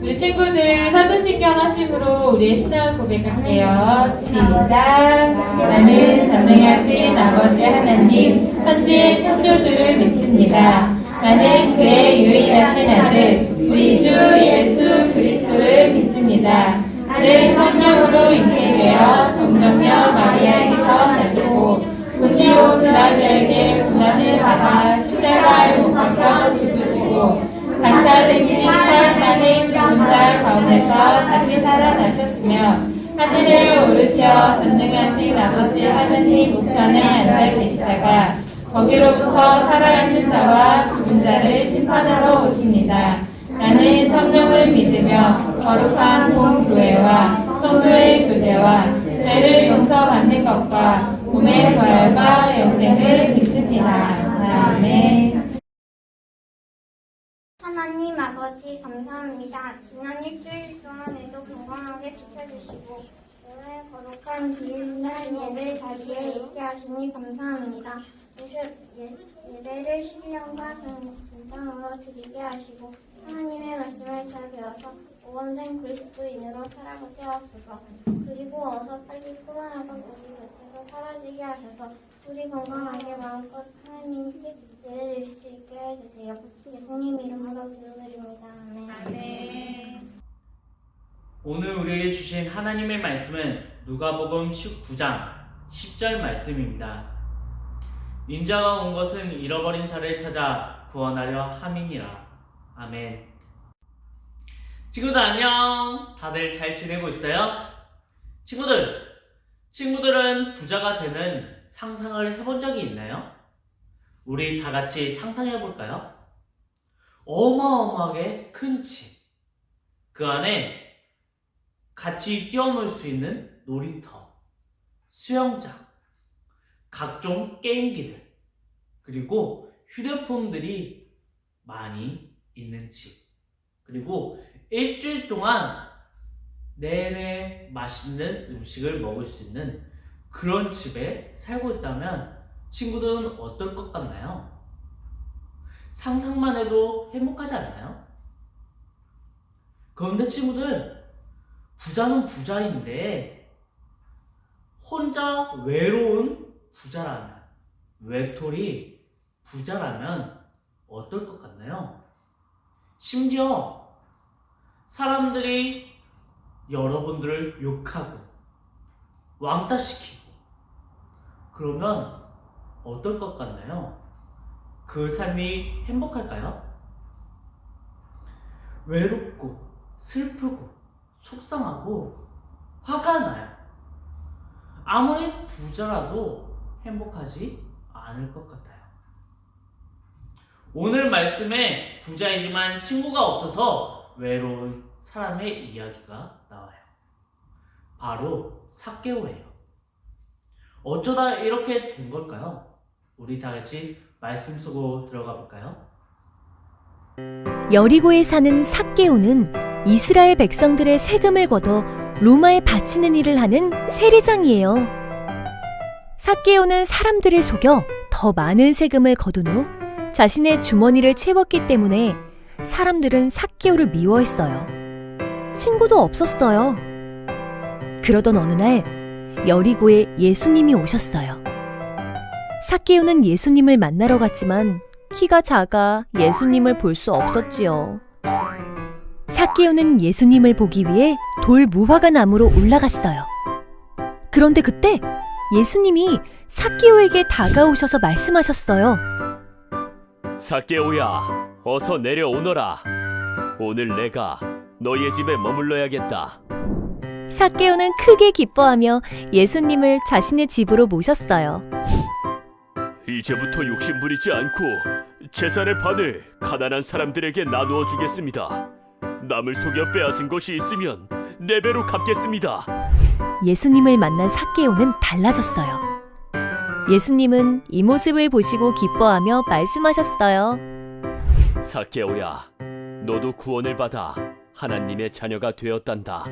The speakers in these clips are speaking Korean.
우리 친구들 사도신경 하심으로 우리의 신앙을 고백할게요. 시작. 나는 전능하신 아버지 하나님 천지의 창조주를 믿습니다. 나는 그의 유일하신 아들 우리 주 예수 그리스도를 믿습니다. 그는 성령으로 잉태되어 동정녀 마리아에게서 나시고 본디오 빌라도에게 고난을 받아 십자가에 못 박혀 죽으시고 장사된 지 사흘 만에 죽은 자 가운데서 다시 살아나셨으며 하늘에 오르시어 전능하신 아버지 하느님 우편에 앉아 계시다가 거기로부터 살아있는 자와 죽은 자를 심판하러 오십니다. 나는 성령을 믿으며 거룩한 본교회와 성도의 교제와 죄를 용서받는 것과 몸의 부활과 영생을 믿습니다. 아멘. 하나님 아버지 감사합니다. 지난 일주일 동안에도 건강하게 지켜주시고 오늘 거룩한 주일날 예배 자리에 있게 하시니 감사합니다. 예배를 신령과 진정으로 드리게 하시고 하나님의 말씀을 잘 배워서 오원된 그리스도인으로 살아가게 하소서. 그리고 어서 빨리 코로나가 우리 곁에서 사라지게 하셔서 우리 건강하게 마음껏 하나님께 예배드릴 수 있게 해주세요. 예수님 이름으로 기도드립니다. 아멘. 오늘 우리에게 주신 하나님의 말씀은 누가복음 19장 10절 말씀입니다. 인자가 온 것은 잃어버린 자를 찾아 구원하려 함이니라. 아멘. 친구들 안녕. 다들 잘 지내고 있어요? 친구들은 부자가 되는 상상을 해본 적이 있나요? 우리 다 같이 상상해 볼까요? 어마어마하게 큰 집, 그 안에 같이 뛰어놀 수 있는 놀이터, 수영장, 각종 게임기들, 그리고 휴대폰들이 많이 있는 집, 그리고 일주일 동안 내내 맛있는 음식을 먹을 수 있는 그런 집에 살고 있다면 친구들은 어떨 것 같나요? 상상만 해도 행복하지 않나요? 그런데 친구들, 부자는 부자인데 혼자 외로운 부자라면, 외톨이 부자라면 어떨 것 같나요? 심지어 사람들이 여러분들을 욕하고 왕따시키고 그러면 어떨 것 같나요? 그 삶이 행복할까요? 외롭고 슬프고 속상하고 화가 나요. 아무리 부자라도 행복하지 않을 것 같아요. 오늘 말씀에 부자이지만 친구가 없어서 외로운 사람의 이야기가 나와요. 바로 삭개오예요. 어쩌다 이렇게 된 걸까요? 우리 다 같이 말씀 속으로 들어가 볼까요? 여리고에 사는 삭개오는 이스라엘 백성들의 세금을 걷어 로마에 바치는 일을 하는 세리장이에요. 삭개오는 사람들을 속여 더 많은 세금을 거둔 후 자신의 주머니를 채웠기 때문에 사람들은 삭개오를 미워했어요. 친구도 없었어요. 그러던 어느 날 여리고에 예수님이 오셨어요. 삭개오는 예수님을 만나러 갔지만 키가 작아 예수님을 볼 수 없었지요. 삭개오는 예수님을 보기 위해 돌 무화과 나무로 올라갔어요. 그런데 그때 예수님이 삭개오에게 다가오셔서 말씀하셨어요. 삭개오야, 어서 내려오너라. 오늘 내가 너의 집에 머물러야겠다. 삭개오는 크게 기뻐하며 예수님을 자신의 집으로 모셨어요. 이제부터 욕심 부리지 않고 재산의 반을 가난한 사람들에게 나누어 주겠습니다. 남을 속여 빼앗은 것이 있으면 4배로 갚겠습니다. 예수님을 만난 삭개오는 달라졌어요. 예수님은 이 모습을 보시고 기뻐하며 말씀하셨어요. 삭개오야, 너도 구원을 받아 하나님의 자녀가 되었단다.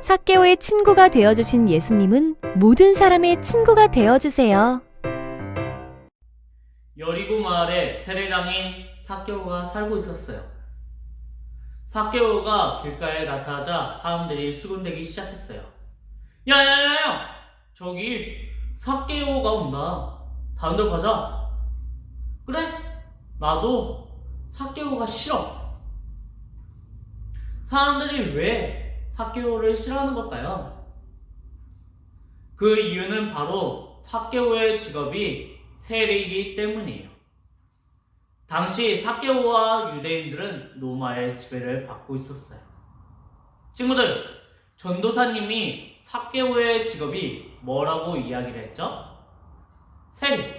삭개오의 친구가 되어주신 예수님은 모든 사람의 친구가 되어주세요. 여리고 마을에 세례장인 삭개오가 살고 있었어요. 삭개오가 길가에 나타나자 사람들이 수군대기 시작했어요. 야야야야! 저기 삭개오가 온다. 다른 데 가자. 그래? 나도 삭개오가 싫어. 사람들이 왜 삭개오를 싫어하는 걸까요? 그 이유는 바로 삭개오의 직업이 세리이기 때문이에요. 당시 삭개오와 유대인들은 로마의 지배를 받고 있었어요. 친구들, 전도사님이 삭개오의 직업이 뭐라고 이야기를 했죠? 세리.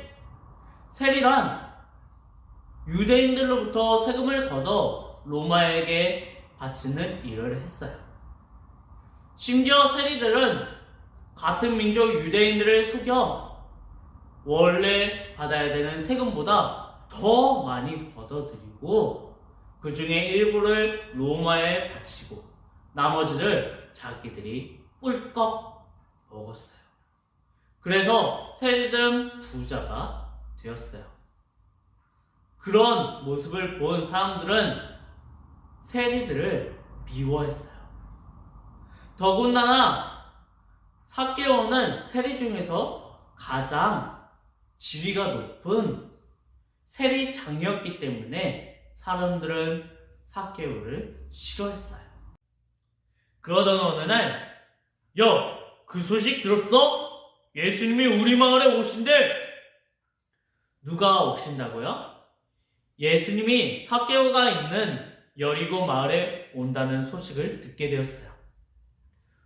세리란 유대인들로부터 세금을 걷어 로마에게 바치는 일을 했어요. 심지어 세리들은 같은 민족 유대인들을 속여 원래 받아야 되는 세금보다 더 많이 걷어들이고 그 중에 일부를 로마에 바치고 나머지를 자기들이 꿀꺽 먹었어요. 그래서 세리들은 부자가 되었어요. 그런 모습을 본 사람들은 세리들을 미워했어요. 더군다나 삭개오는 세리 중에서 가장 지위가 높은 세리장이었기 때문에 사람들은 삭개오를 싫어했어요. 그러던 어느 날, 야, 그 소식 들었어? 예수님이 우리 마을에 오신대. 누가 오신다고요? 예수님이 삭개오가 있는 여리고 마을에 온다는 소식을 듣게 되었어요.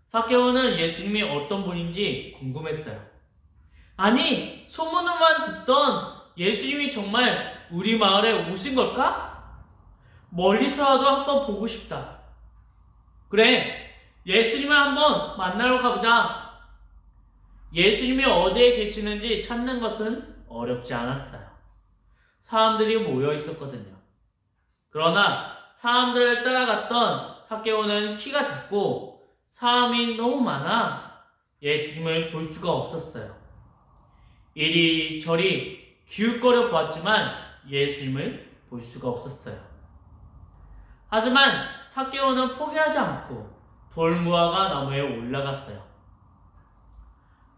삭개오는 예수님이 어떤 분인지 궁금했어요. 아니, 소문으로만 듣던 예수님이 정말 우리 마을에 오신 걸까? 멀리서라도 한번 보고 싶다. 그래, 예수님을 한번 만나러 가보자. 예수님이 어디에 계시는지 찾는 것은 어렵지 않았어요. 사람들이 모여 있었거든요. 그러나 사람들을 따라갔던 삭개오는 키가 작고 사람이 너무 많아 예수님을 볼 수가 없었어요. 이리저리 기웃거려 보았지만 예수님을 볼 수가 없었어요. 하지만 삭개오는 포기하지 않고 돌무화과 나무에 올라갔어요.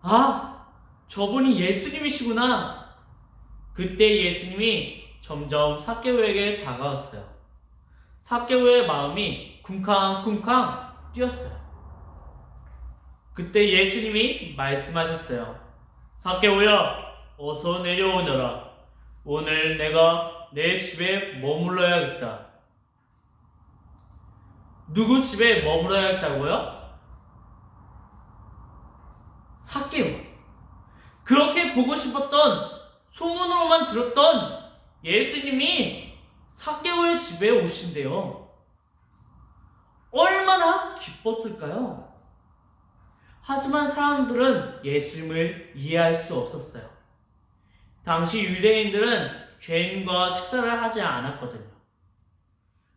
아, 저분이 예수님이시구나. 그때 예수님이 점점 삭개오에게 다가왔어요. 삭개오의 마음이 쿵쾅쿵쾅 뛰었어요. 그때 예수님이 말씀하셨어요. 삭개오야, 어서 내려오너라. 오늘 내가 내 집에 머물러야겠다. 누구 집에 머물러야겠다고요? 삭개오. 그렇게 보고 싶었던, 소문으로만 들었던 예수님이 삭개오의 집에 오신대요. 얼마나 기뻤을까요? 하지만 사람들은 예수님을 이해할 수 없었어요. 당시 유대인들은 죄인과 식사를 하지 않았거든요.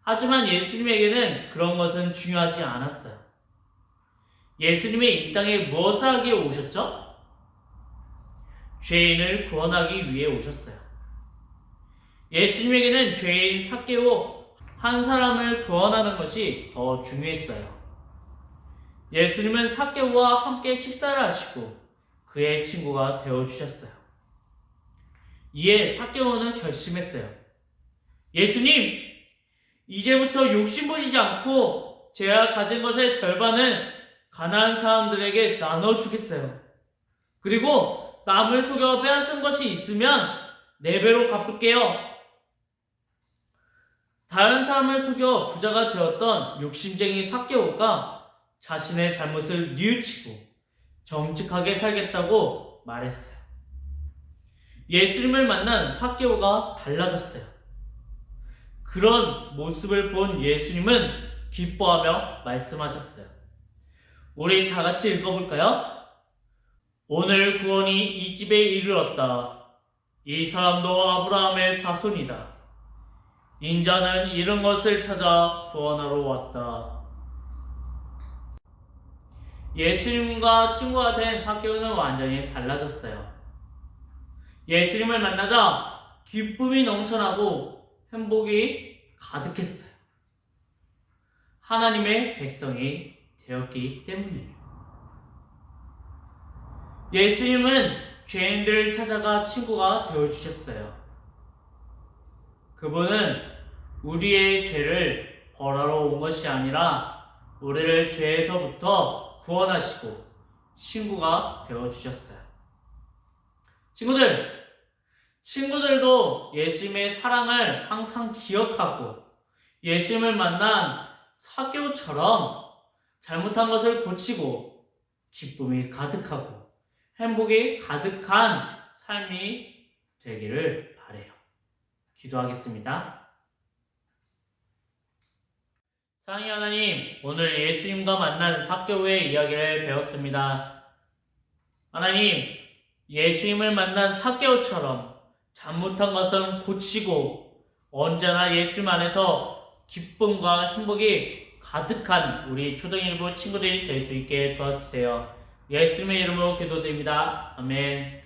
하지만 예수님에게는 그런 것은 중요하지 않았어요. 예수님이 이 땅에 무엇을 하기에 오셨죠? 죄인을 구원하기 위해 오셨어요. 예수님에게는 죄인 삭개오 한 사람을 구원하는 것이 더 중요했어요. 예수님은 삭개오와 함께 식사를 하시고 그의 친구가 되어주셨어요. 이에 삭개오는 결심했어요. 예수님, 이제부터 욕심부리지 않고 제가 가진 것의 절반은 가난한 사람들에게 나눠주겠어요. 그리고 남을 속여 빼앗은 것이 있으면 4배로 갚을게요. 다른 사람을 속여 부자가 되었던 욕심쟁이 삭개오가 자신의 잘못을 뉘우치고 정직하게 살겠다고 말했어요. 예수님을 만난 삭개오가 달라졌어요. 그런 모습을 본 예수님은 기뻐하며 말씀하셨어요. 우리 다 같이 읽어볼까요? 오늘 구원이 이 집에 이르렀다. 이 사람도 아브라함의 자손이다. 인자는 잃은 것을 찾아 구원하러 왔다. 예수님과 친구가 된 삭개오는 완전히 달라졌어요. 예수님을 만나자 기쁨이 넘쳐나고 행복이 가득했어요. 하나님의 백성이 되었기 때문이에요. 예수님은 죄인들을 찾아가 친구가 되어주셨어요. 그분은 우리의 죄를 벌하러 온 것이 아니라 우리를 죄에서부터 구원하시고 친구가 되어주셨어요. 친구들도 예수님의 사랑을 항상 기억하고 예수님을 만난 삭개오처럼 잘못한 것을 고치고 기쁨이 가득하고 행복이 가득한 삶이 되기를 바라요. 기도하겠습니다. 사랑의 하나님, 오늘 예수님과 만난 삭개오의 이야기를 배웠습니다. 하나님, 예수님을 만난 삭개오처럼 잘못한 것은 고치고 언제나 예수님 안에서 기쁨과 행복이 가득한 우리 초등일부 친구들이 될 수 있게 도와주세요. 예수님의 이름으로 기도드립니다. 아멘.